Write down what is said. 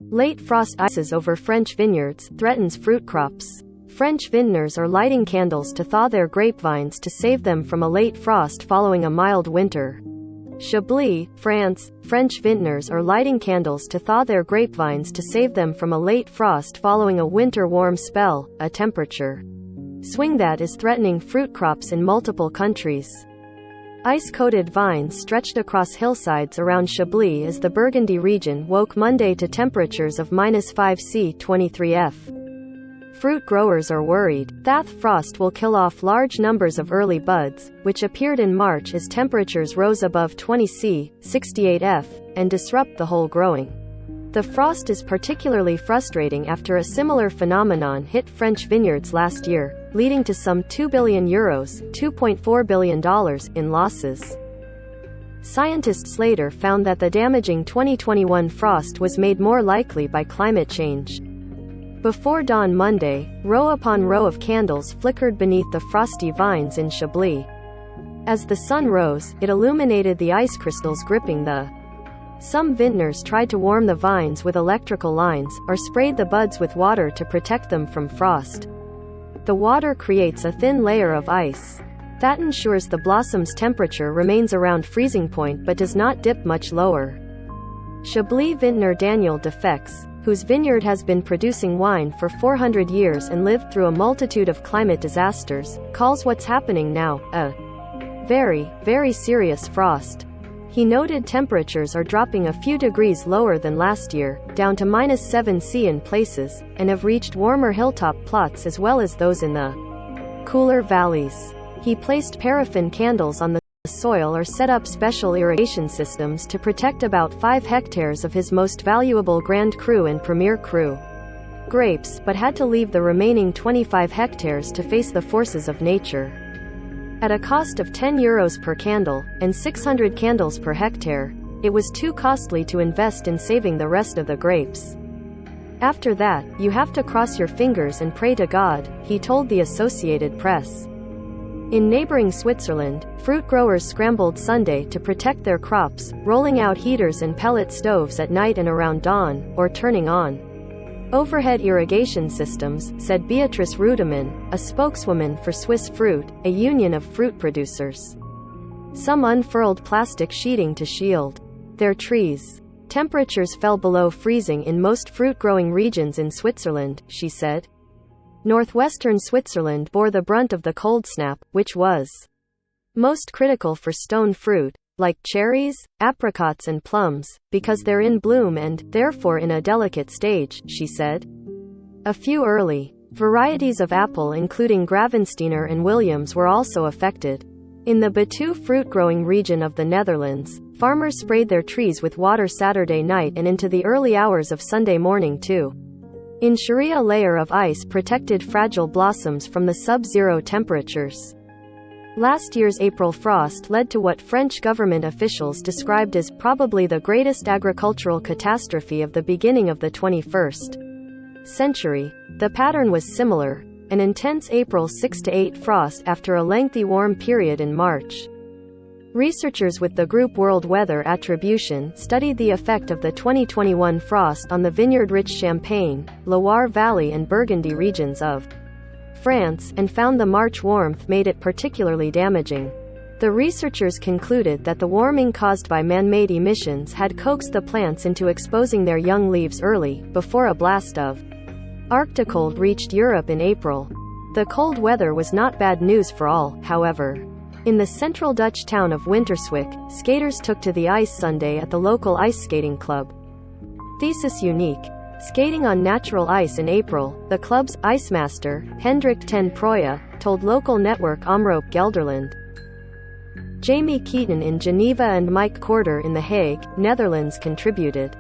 Late frost ices over French vineyards threatens fruit crops. French vintners are lighting candles to thaw their grapevines to save them from a late frost following a mild winter. Chablis, France. French vintners are lighting candles to thaw their grapevines to save them from a late frost following a winter warm spell, a temperature swing that is threatening fruit crops in multiple countries. Ice-coated vines stretched across hillsides around Chablis as the Burgundy region woke Monday to temperatures of -5 C 23 F. Fruit growers are worried that frost will kill off large numbers of early buds, which appeared in March as temperatures rose above 20 C 68 F, and disrupt the whole growing. The frost is particularly frustrating after a similar phenomenon hit French vineyards last year, leading to some €2 billion ($2.4 billion) in losses. Scientists later found that the damaging 2021 frost was made more likely by climate change. Before dawn Monday, row upon row of candles flickered beneath the frosty vines in Chablis. As the sun rose, it illuminated the ice crystals gripping the. Some vintners tried to warm the vines with electrical lines, or sprayed the buds with water to protect them from frost. The water creates a thin layer of ice. That ensures the blossom's temperature remains around freezing point but does not dip much lower. Chablis vintner Daniel Defex, whose vineyard has been producing wine for 400 years and lived through a multitude of climate disasters, calls what's happening now a very, very serious frost. He noted temperatures are dropping a few degrees lower than last year, down to -7 C in places, and have reached warmer hilltop plots as well as those in the cooler valleys. He placed paraffin candles on the soil or set up special irrigation systems to protect about 5 hectares of his most valuable Grand Cru and Premier Cru grapes, but had to leave the remaining 25 hectares to face the forces of nature. At a cost of €10 per candle, and 600 candles per hectare, it was too costly to invest in saving the rest of the grapes. After that, you have to cross your fingers and pray to God, he told the Associated Press. In neighboring Switzerland, fruit growers scrambled Sunday to protect their crops, rolling out heaters and pellet stoves at night and around dawn, or turning on overhead irrigation systems, said Beatrice Rudeman, a spokeswoman for Swiss Fruit, a union of fruit producers. Some unfurled plastic sheeting to shield their trees. Temperatures fell below freezing in most fruit-growing regions in Switzerland, she said. Northwestern Switzerland bore the brunt of the cold snap, which was most critical for stone fruit, like cherries, apricots and plums, because they're in bloom and, therefore in a delicate stage, she said. A few early varieties of apple including Gravensteiner and Williams were also affected. In the Batu fruit-growing region of the Netherlands, farmers sprayed their trees with water Saturday night and into the early hours of Sunday morning too. In Sharia, a layer of ice protected fragile blossoms from the sub-zero temperatures. Last year's April frost led to what French government officials described as probably the greatest agricultural catastrophe of the beginning of the 21st century. The pattern was similar, an intense April 6–8 frost after a lengthy warm period in March. Researchers with the group World Weather Attribution studied the effect of the 2021 frost on the vineyard-rich Champagne, Loire Valley and Burgundy regions of France, and found the March warmth made it particularly damaging. The researchers concluded that the warming caused by man-made emissions had coaxed the plants into exposing their young leaves early, before a blast of Arctic cold reached Europe in April. The cold weather was not bad news for all, however. In the central Dutch town of Winterswijk, skaters took to the ice Sunday at the local ice skating club. Thesis unique. Skating on natural ice in April, the club's ice master, Hendrik ten Proya, told local network Omroep Gelderland. Jamie Keaton in Geneva and Mike Corder in The Hague, Netherlands contributed.